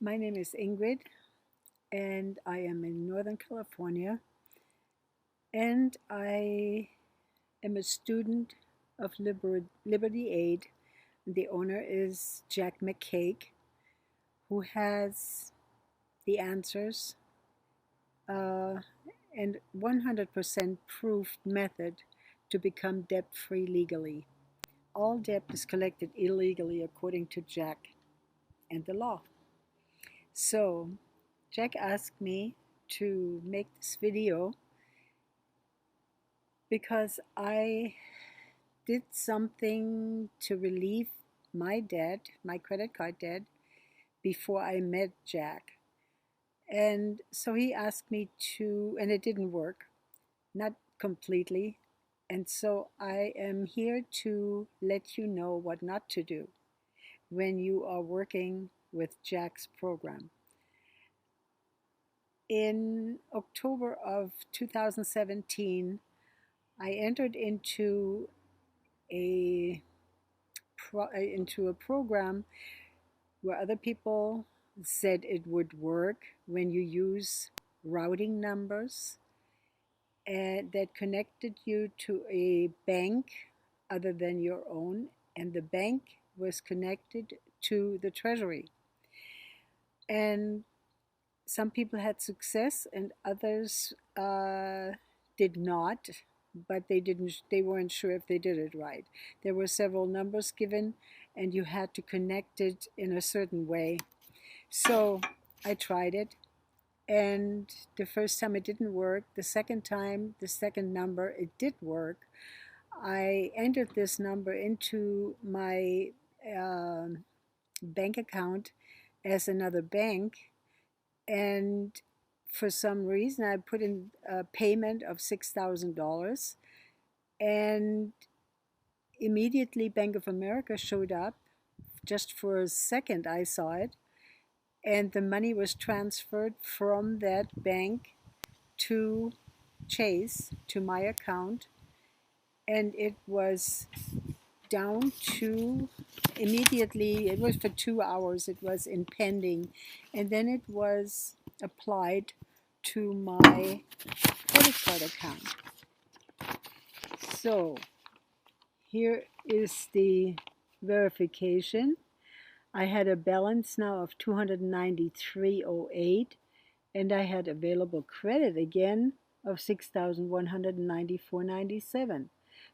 My name is Ingrid, and I am in Northern California, and I am a student of Liberty Aid. The owner is Jack McCaig, who has the answers uh, and 100% proved method to become debt-free legally. All debt is collected illegally according to Jack and the law. So, Jack asked me to make this video because I did something to relieve my debt, my credit card debt, before I met Jack. And so he asked me to, and it didn't work, not completely. And so I am here to let you know what not to do when you are working with Jack's program. In October of 2017, I entered a into a program where other people said it would work when you use routing numbers and that connected you to a bank other than your own, and the bank was connected to the treasury. And some people had success and others did not, but they weren't sure if they did it right. There were several numbers given and you had to connect it in a certain way. So I tried it, and the first time it didn't work. The second time, the second number, it did work. I entered this number into my bank account as another bank, and for some reason I put in a payment of $6,000, and immediately Bank of America showed up. Just for a second I saw it, and the money was transferred from that bank to Chase, to my account, and it was down to immediately, it was for 2 hours, it was in pending, and then it was applied to my credit card account. So here is the verification. I had a balance now of $293.08, and I had available credit again of $6,194.97.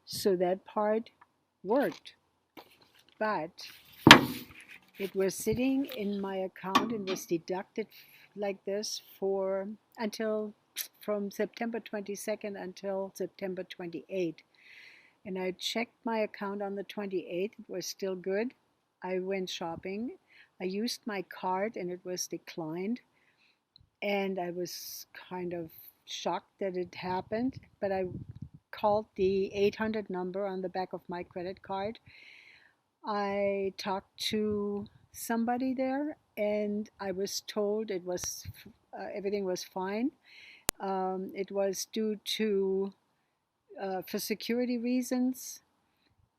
So that part worked, but it was sitting in my account and was deducted like this for until from September 22nd until September 28th. And I checked my account on the 28th. It was still good. I went shopping. I used my card and it was declined. And I was kind of shocked that it happened. But I called the 800 number on the back of my credit card. I talked to somebody there and I was told it was everything was fine. It was due to for security reasons,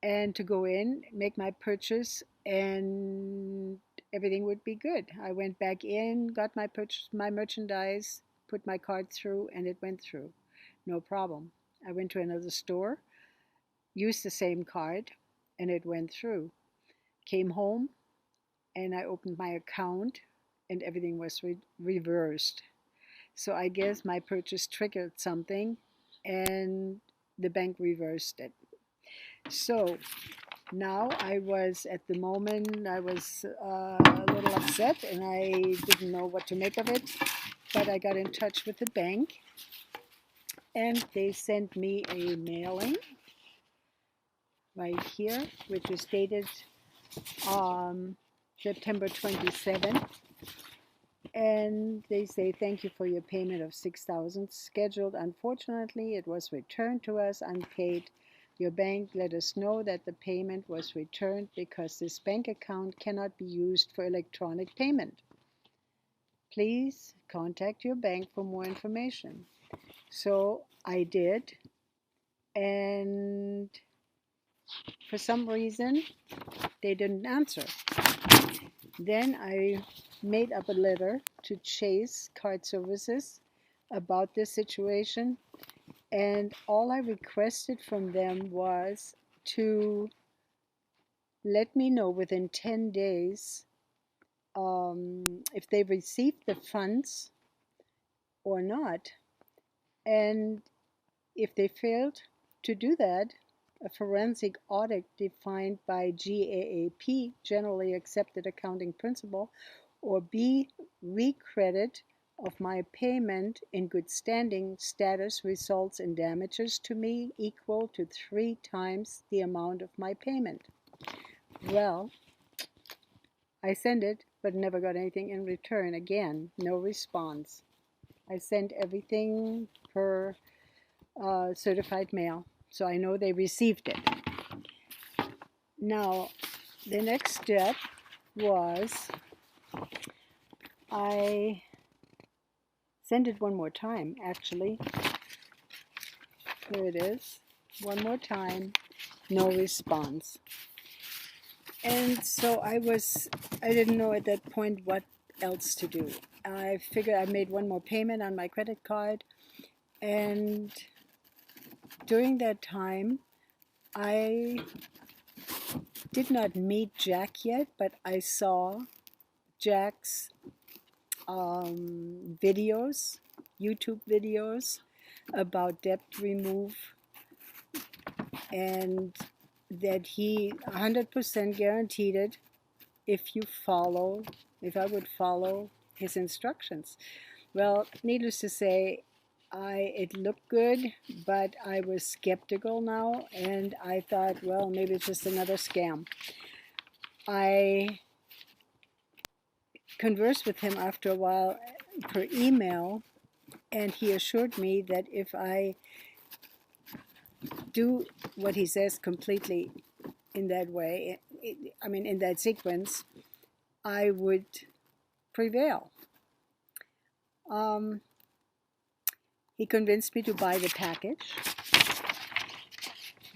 and to go in, make my purchase, and everything would be good. I went back in, got my purchase, my merchandise, put my card through, and it went through. No problem. I went to another store, used the same card, and it went through. Came home, and I opened my account, and everything was reversed. So I guess my purchase triggered something, and the bank reversed it. So now I was, at the moment, I was a little upset and I didn't know what to make of it, but I got in touch with the bank and they sent me a mailing right here, which is dated September 27th. And they say, thank you for your payment of $6,000 scheduled. Unfortunately, it was returned to us unpaid. Your bank let us know that the payment was returned because this bank account cannot be used for electronic payment. Please contact your bank for more information. So I did, and for some reason they didn't answer. Then I made up a letter to Chase Card Services about this situation, and all I requested from them was to let me know within 10 days if they received the funds or not. And if they failed to do that, a forensic audit defined by GAAP, Generally Accepted Accounting Principle, or B, recredit of my payment in good standing status results in damages to me equal to 3 times the amount of my payment. Well, I sent it, but never got anything in return. Again, no response. I sent everything per certified mail, so I know they received it. Now, the next step was I sent it one more time, actually. Here it is. One more time, no response. And so I didn't know at that point what else to do. I figured I made one more payment on my credit card, and during that time, I did not meet Jack yet, but I saw Jack's videos, YouTube videos about debt remove, and that he 100% guaranteed it if I would follow his instructions. Well, needless to say, it looked good, but I was skeptical now, and I thought, well, maybe it's just another scam. I conversed with him after a while per email, and he assured me that if I do what he says completely in that way, in that sequence, I would prevail. He convinced me to buy the package,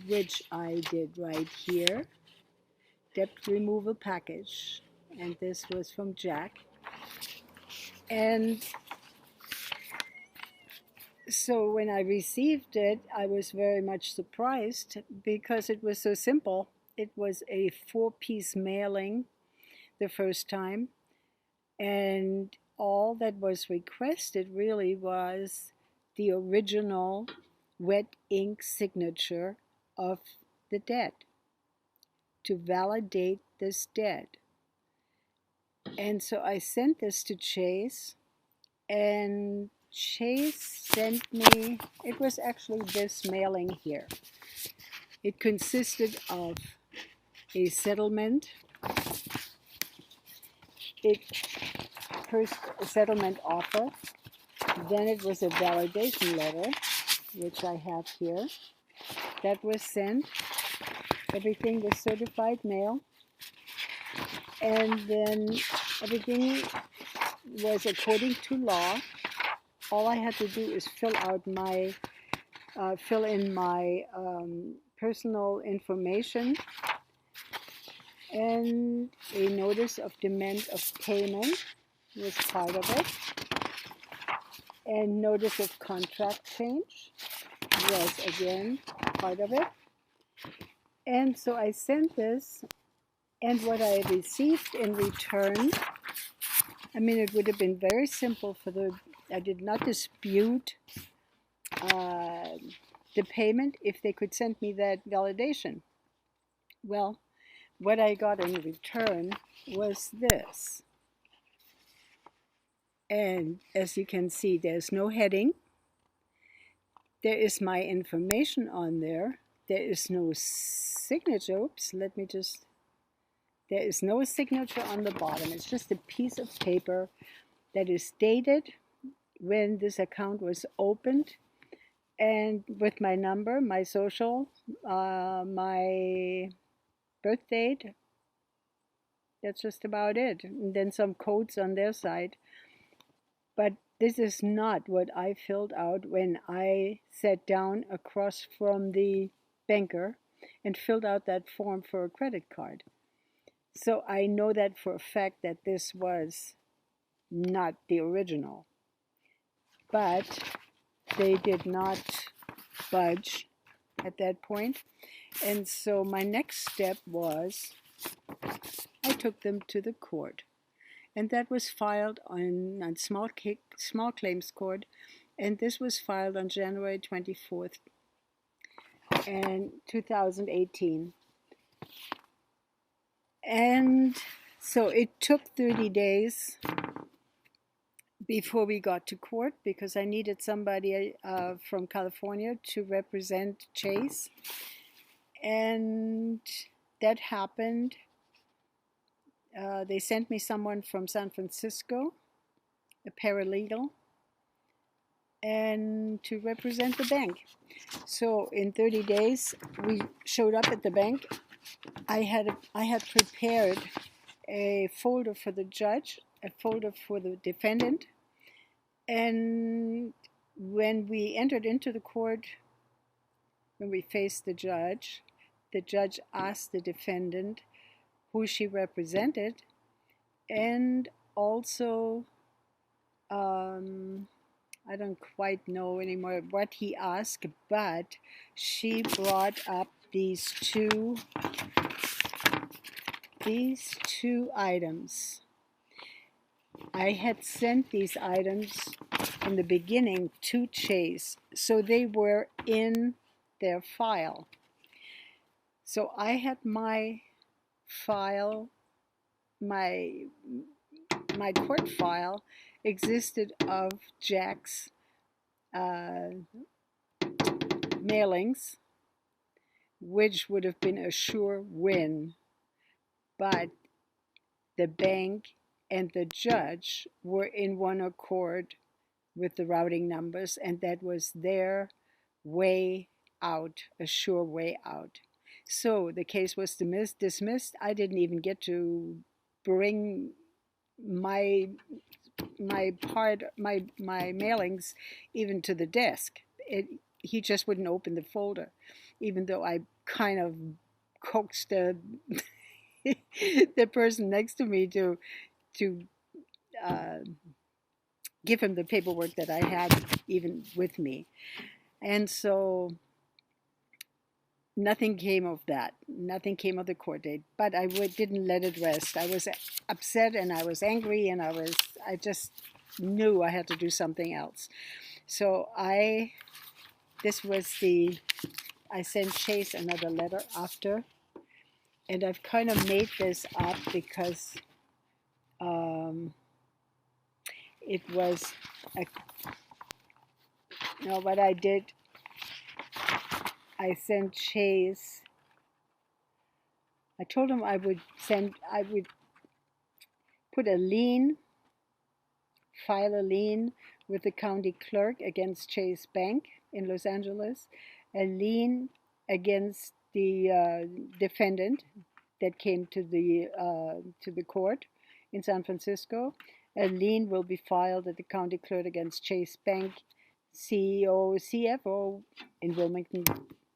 which I did right here. Debt removal package, and this was from Jack. And so when I received it, I was very much surprised because it was so simple. It was a 4-piece mailing the first time, and all that was requested really was the original wet ink signature of the debt to validate this debt. And so I sent this to Chase, and Chase sent me, it was actually this mailing here. It consisted of a settlement, first a settlement offer, then it was a validation letter, which I have here. That was sent. Everything was certified mail. And then everything was according to law. All I had to do is fill in my personal information, and a notice of demand of payment was part of it, and notice of contract change was again part of it. And so I sent this, and what I received in return, it would have been very simple I did not dispute the payment if they could send me that validation. Well, what I got in return was this. And as you can see, there's no heading. There is my information on there. There is no signature. Oops, there is no signature on the bottom. It's just a piece of paper that is dated when this account was opened, and with my number, my social, my birth date. That's just about it. And then some codes on their side. But this is not what I filled out when I sat down across from the banker and filled out that form for a credit card. So I know that for a fact that this was not the original. But they did not budge at that point. And so my next step was I took them to the court. And that was filed on small claims court. And this was filed on January 24th, and 2018. And so it took 30 days before we got to court because I needed somebody from California to represent Chase. And that happened. They sent me someone from San Francisco, a paralegal, and to represent the bank. So in 30 days, we showed up at the bank. I had prepared a folder for the judge, a folder for the defendant, and when we entered into the court, when we faced the judge asked the defendant who she represented, and also I don't quite know anymore what he asked, but she brought up these two items. I had sent these items in the beginning to Chase, so they were in their file. So I had my file, my court file existed of Jack's mailings, which would have been a sure win. But the bank and the judge were in one accord with the routing numbers, and that was their way out, a sure way out. So the case was dismissed. I didn't even get to bring my mailings even to the desk. He just wouldn't open the folder, even though I kind of coaxed the person next to me to give him the paperwork that I had even with me. And so nothing came of that. Nothing came of the court date. But I didn't let it rest. I was upset and I was angry and I just knew I had to do something else. So I sent Chase another letter after, and I've kind of made this up because it was what I did. I sent Chase. I told him I would put a lien, file a lien with the county clerk against Chase Bank in Los Angeles, a lien against the defendant that came to the court in San Francisco. A lien will be filed at the county clerk against Chase Bank CEO, CFO in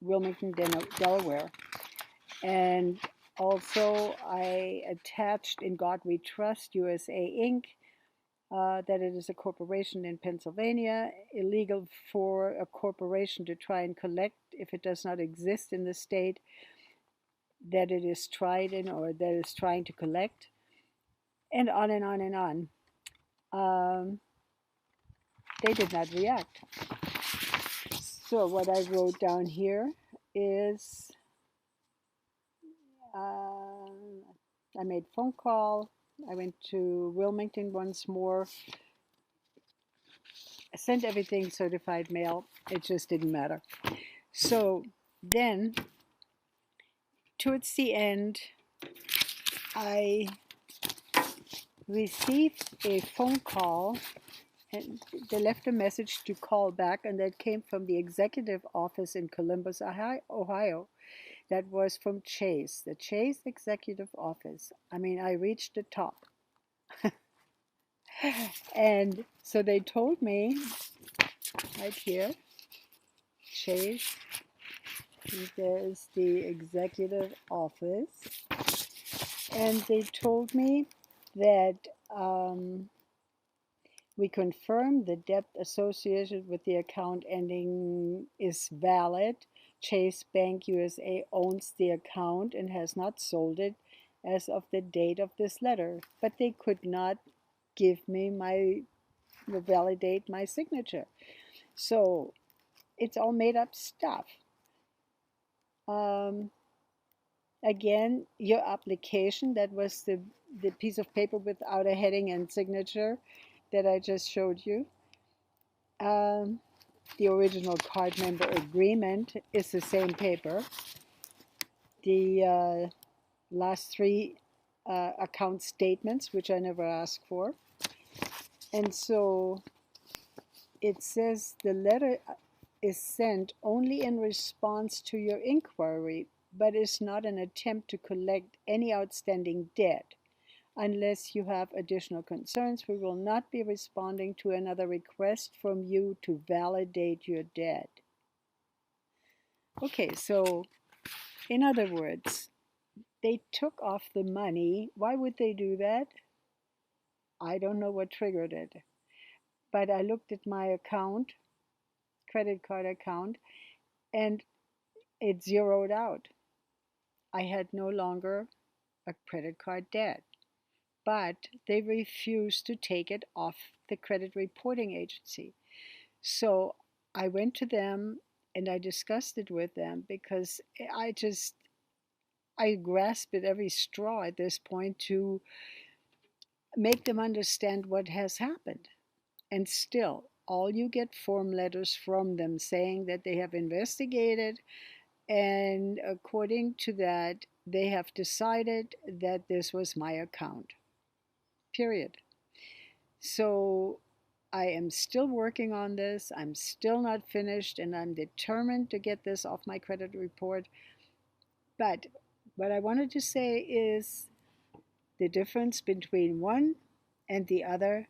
Wilmington, Delaware. And also I attached in God We Trust USA Inc. That it is a corporation in Pennsylvania, illegal for a corporation to try and collect if it does not exist in the state that it is tried in or that is trying to collect, and on and on and on. They did not react. So what I wrote down here is I made a phone call. I went to Wilmington once more. I sent everything certified mail. It just didn't matter. So then, towards the end, I received a phone call, and they left a message to call back, and that came from the executive office in Columbus, Ohio. That was from Chase, the Chase executive office. I mean, I reached the top. And so they told me, right here, Chase, there's the executive office, and they told me that We confirm the debt associated with the account ending is valid. Chase Bank USA owns the account and has not sold it as of the date of this letter, but they could not give me validate my signature. So it's all made up stuff. Again, your application, that was the piece of paper without a heading and signature that I just showed you. The original card member agreement is the same paper. The last three account statements, which I never asked for. And so it says the letter is sent only in response to your inquiry, but is not an attempt to collect any outstanding debt. Unless you have additional concerns, we will not be responding to another request from you to validate your debt. Okay, so in other words, they took off the money. Why would they do that? I don't know what triggered it. But I looked at my account, credit card account, and it zeroed out. I had no longer a credit card debt. But they refused to take it off the credit reporting agency. So I went to them and I discussed it with them because I grasped at every straw at this point to make them understand what has happened. And still, all you get form letters from them saying that they have investigated, and according to that, they have decided that this was my account. Period. So I am still working on this. I'm still not finished, and I'm determined to get this off my credit report. But what I wanted to say is the difference between one and the other,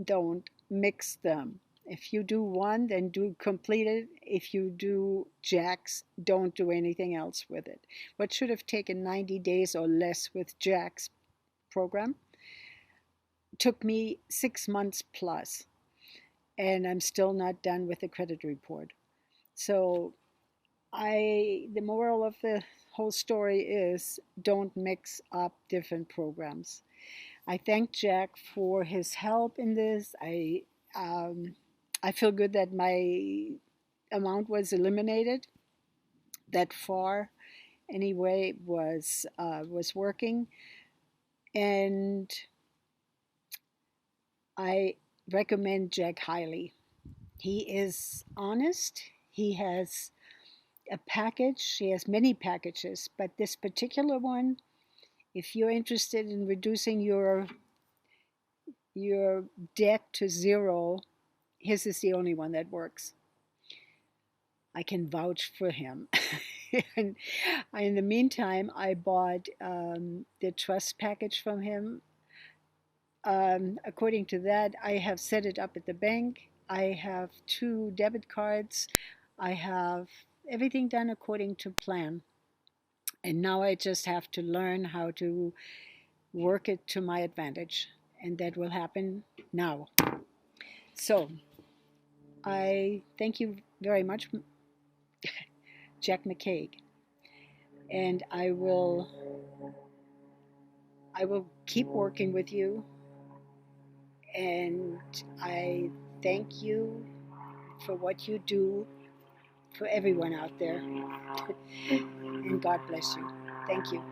don't mix them. If you do one, then do complete it. If you do Jack's, don't do anything else with it. What should have taken 90 days or less with Jack's program took me 6 months plus, and I'm still not done with the credit report. So the moral of the whole story is don't mix up different programs. I thank Jack for his help in this. I feel good that my amount was eliminated. That far, anyway, was working, and I recommend Jack highly. He is honest. He has a package. He has many packages, but this particular one, if you're interested in reducing your debt to zero, his is the only one that works. I can vouch for him. And in the meantime, I bought the trust package from him. According to that, I have set it up at the bank. I have 2 debit cards. I have everything done according to plan. And now I just have to learn how to work it to my advantage. And that will happen now. So I thank you very much, Jack McCaig. And I will keep working with you. And I thank you for what you do for everyone out there. And God bless you. Thank you.